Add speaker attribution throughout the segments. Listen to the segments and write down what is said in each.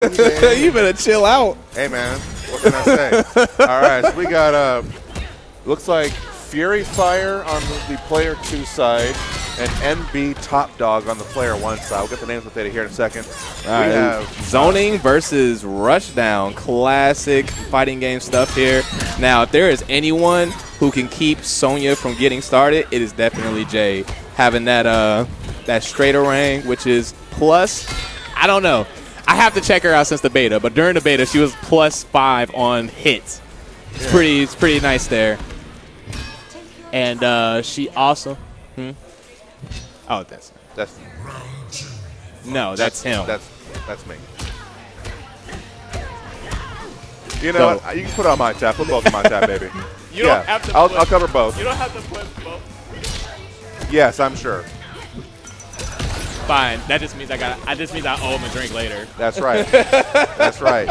Speaker 1: You better chill out.
Speaker 2: Hey, man. What can I say? All right, so we got, looks like FuryFire on the player 2 side and NB TopDog on the player 1 side. We'll get the names of data here in a second.
Speaker 1: We have zoning versus rushdown. Classic fighting game stuff here. Now, if there is anyone who can keep Sonya from getting started, it is definitely Jade. Having that that straighter range, which is plus, I don't know. I have to check her out since the beta, but during the beta, she was +5 on hits. It's pretty nice there. And she also, oh, that's no, that's him.
Speaker 2: That's me. You know what? You can put it on my tab. Put both on my tab, baby.
Speaker 3: You don't have to.
Speaker 2: I'll cover both.
Speaker 3: You don't have to put both.
Speaker 2: Yes, I'm sure.
Speaker 3: Fine. That just means I owe him a drink later.
Speaker 2: That's right. That's right.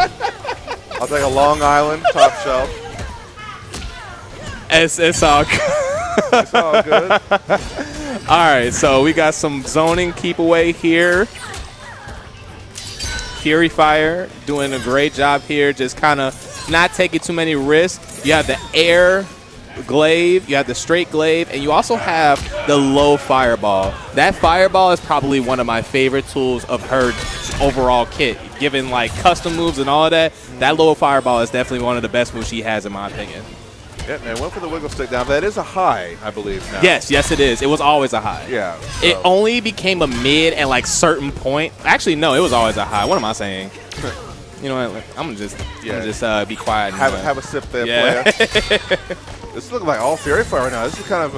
Speaker 2: I'll take a Long Island top shelf.
Speaker 1: It's all good.
Speaker 2: It's all good.
Speaker 1: All right, so we got some zoning keep away here. FuryFire doing a great job here, just kind of not taking too many risks. You have the air glaive, you have the straight glaive, and you also have the low fireball. That fireball is probably one of my favorite tools of her overall kit. Given like custom moves and all of that, that low fireball is definitely one of the best moves she has in my opinion.
Speaker 2: Yeah, man, went for the wiggle stick down. That is a high, I believe now.
Speaker 1: Yes, it is. It was always a high.
Speaker 2: Yeah. So.
Speaker 1: It only became a mid at like certain point. Actually, no, it was always a high. What am I saying? You know what? I'm gonna just be quiet. And
Speaker 2: have a sip there, player. This is looking like all FuryFire right now. This is kind of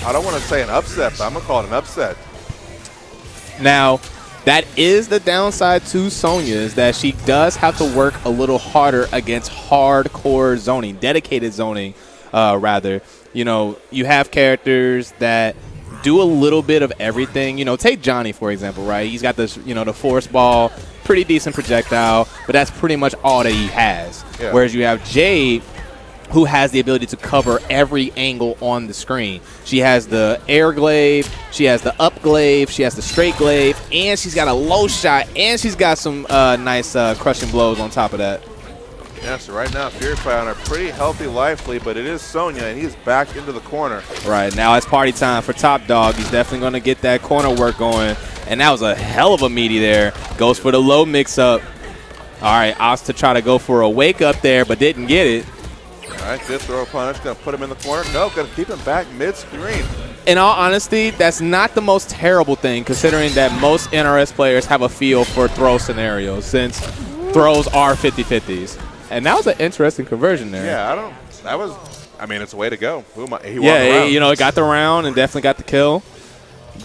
Speaker 2: I don't want to say an upset, but I'm gonna call it an upset.
Speaker 1: Now, that is the downside to Sonya, is that she does have to work a little harder against hardcore zoning, dedicated zoning, rather. You know, you have characters that do a little bit of everything. You know, take Johnny, for example, right? He's got this, you know, the force ball, pretty decent projectile, but that's pretty much all that he has. Yeah. Whereas you have Jade, who has the ability to cover every angle on the screen. She has the air glaive, she has the up glaive, she has the straight glaive, and she's got a low shot, and she's got some nice crushing blows on top of that.
Speaker 2: Yeah, so right now FuryFire on a pretty healthy life lead, but it is Sonya, and he's back into the corner.
Speaker 1: Right, now it's party time for TopDog. He's definitely going to get that corner work going, and that was a hell of a meaty there. Goes for the low mix-up. All right, Oz to try to go for a wake-up there, but didn't get it.
Speaker 2: All right, good throw punish. Going to put him in the corner. No, going to keep him back mid-screen.
Speaker 1: In all honesty, that's not the most terrible thing, considering that most NRS players have a feel for throw scenarios, since throws are 50-50s. And that was an interesting conversion there.
Speaker 2: Yeah, I mean, it's a way to go. He won the
Speaker 1: round.
Speaker 2: You know,
Speaker 1: it got the round and definitely got the kill.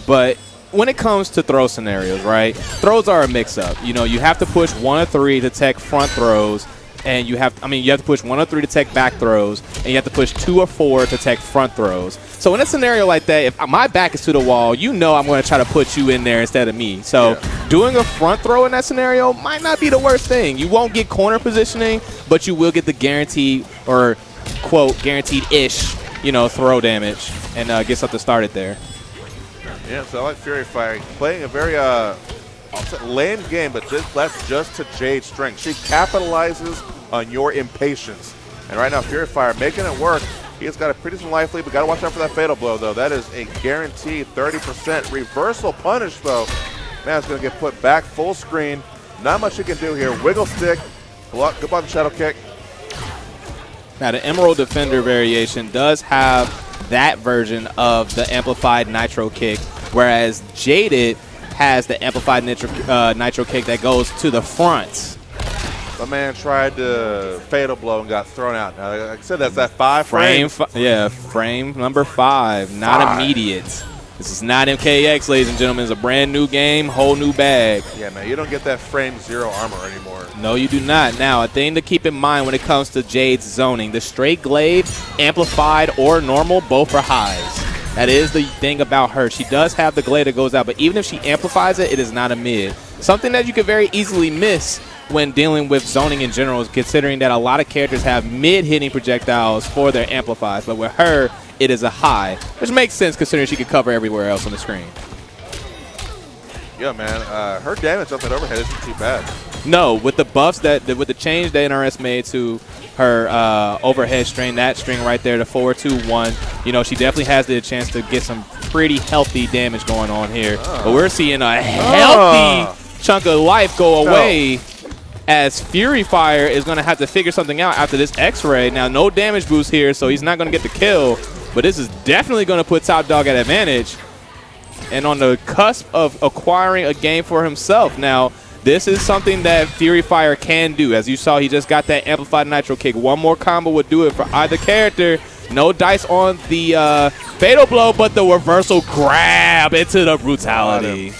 Speaker 1: But when it comes to throw scenarios, right, throws are a mix-up. You know, you have to push 1 or 3 to tech front throws, and you have to push 1 or 3 to tech back throws, and you have to push 2 or 4 to tech front throws. So in a scenario like that, if my back is to the wall, you know I'm going to try to put you in there instead of me. So doing a front throw in that scenario might not be the worst thing. You won't get corner positioning, but you will get the guaranteed, or quote, guaranteed-ish, you know, throw damage, and get something started there.
Speaker 2: Yeah, so I like FuryFire playing a very lame game, but that's just to Jade's strength. She capitalizes on your impatience. And right now, FuryFire making it work. He has got a pretty decent life lead, but got to watch out for that fatal blow, though. That is a guaranteed 30% reversal punish, though. Man, it's going to get put back full screen. Not much you can do here. Wiggle stick. Block, good button shadow kick.
Speaker 1: Now, the Emerald Defender variation does have that version of the amplified nitro kick, whereas Jaded has the amplified nitro kick that goes to the front.
Speaker 2: The man tried to fatal blow and got thrown out. Now, like I said, that's that 5 frame.
Speaker 1: Frame number 5, not immediate. This is not MKX, ladies and gentlemen. It's a brand new game, whole new bag.
Speaker 2: Yeah, man, you don't get that frame 0 armor anymore.
Speaker 1: No, you do not. Now, a thing to keep in mind when it comes to Jade's zoning, the straight glaive, amplified, or normal, both are highs. That is the thing about her. She does have the glaive that goes out, but even if she amplifies it, it is not a mid. Something that you could very easily miss when dealing with zoning in general, considering that a lot of characters have mid-hitting projectiles for their amplifiers, but with her, it is a high, which makes sense considering she could cover everywhere else on the screen.
Speaker 2: Yeah, man, her damage up that overhead isn't too bad.
Speaker 1: No, with the buffs with the change that NRS made to her overhead string, that string right there, the 4-2-1, you know, she definitely has the chance to get some pretty healthy damage going on here. But we're seeing a healthy chunk of life go away as FuryFire is going to have to figure something out after this X-Ray. Now, no damage boost here, so he's not going to get the kill, but this is definitely going to put TopDog at advantage and on the cusp of acquiring a game for himself. Now, this is something that FuryFire can do. As you saw, he just got that amplified nitro kick. One more combo would do it for either character. No dice on the fatal blow, but the reversal grab into the brutality.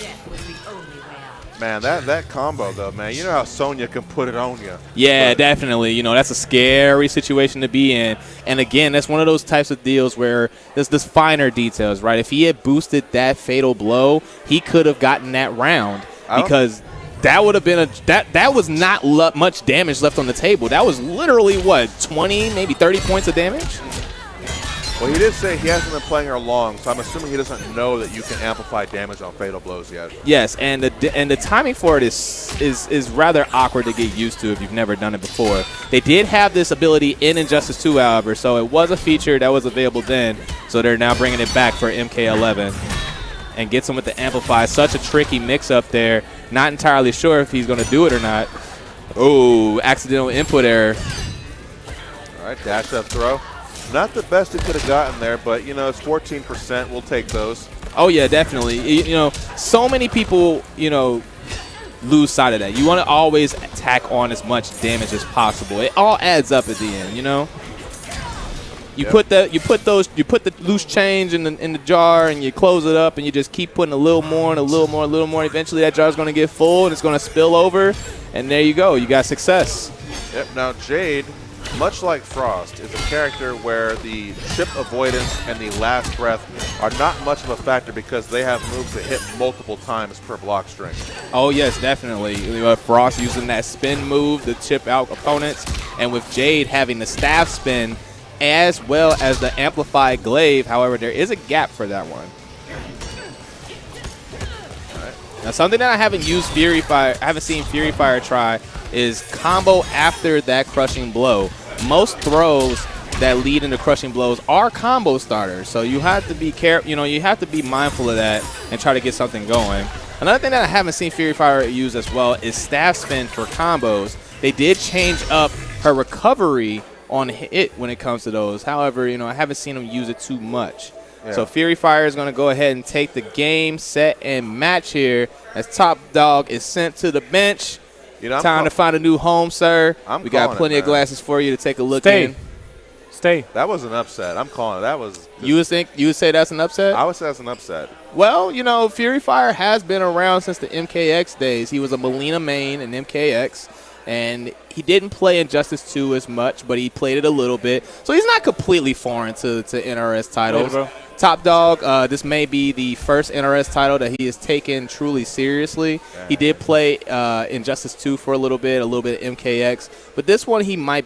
Speaker 2: Man, that combo, though, man, you know how Sonya can put it on you.
Speaker 1: Yeah, definitely. You know, that's a scary situation to be in. And, again, that's one of those types of deals where there's this finer details, right? If he had boosted that fatal blow, he could have gotten that round because that would have been that was not much damage left on the table. That was literally, what, 20, maybe 30 points of damage?
Speaker 2: Well, he did say he hasn't been playing her long, so I'm assuming he doesn't know that you can amplify damage on fatal blows yet.
Speaker 1: Yes, and the timing for it is rather awkward to get used to if you've never done it before. They did have this ability in Injustice 2, however, so it was a feature that was available then, so they're now bringing it back for MK11. And gets him with the amplify. Such a tricky mix-up there. Not entirely sure if he's going to do it or not. Oh, accidental input error.
Speaker 2: All right, dash up throw. Not the best it could have gotten there, but, you know, it's 14%. We'll take those.
Speaker 1: Oh, yeah, definitely. You know, so many people, you know, lose sight of that. You want to always tack on as much damage as possible. It all adds up at the end, you know? You put the loose change in the jar and you close it up and you just keep putting a little more and a little more, a little more. Eventually that jar's going to get full and it's going to spill over, and there you go. You got success.
Speaker 2: Yep. Now Jade, much like Frost, is a character where the chip avoidance and the last breath are not much of a factor because they have moves that hit multiple times per block string.
Speaker 1: Oh yes, definitely. Frost using that spin move to chip out opponents, and with Jade having the staff spin as well as the amplified glaive. However, there is a gap for that one. Now, something that I haven't seen FuryFire try is combo after that crushing blow. Most throws that lead into crushing blows are combo starters, so you have to be careful. You know, you have to be mindful of that and try to get something going. Another thing that I haven't seen FuryFire use as well is staff spin for combos. They did change up her recovery on hit when it comes to those. However, you know, I haven't seen him use it too much. Yeah. So FuryFire is going to go ahead and take the game, set, and match here as TopDog is sent to the bench. You know, time to find a new home, sir. We got plenty of glasses for you to take a look in.
Speaker 3: Stay.
Speaker 2: That was an upset. I'm calling it. That was.
Speaker 1: You would say that's an upset?
Speaker 2: I would say that's an upset.
Speaker 1: Well, you know, FuryFire has been around since the MKX days. He was a Melina main in MKX. And he didn't play Injustice 2 as much, but he played it a little bit. So he's not completely foreign to NRS titles. TopDog, this may be the first NRS title that he has taken truly seriously. He did play Injustice 2 for a little bit MKX. But this one he might be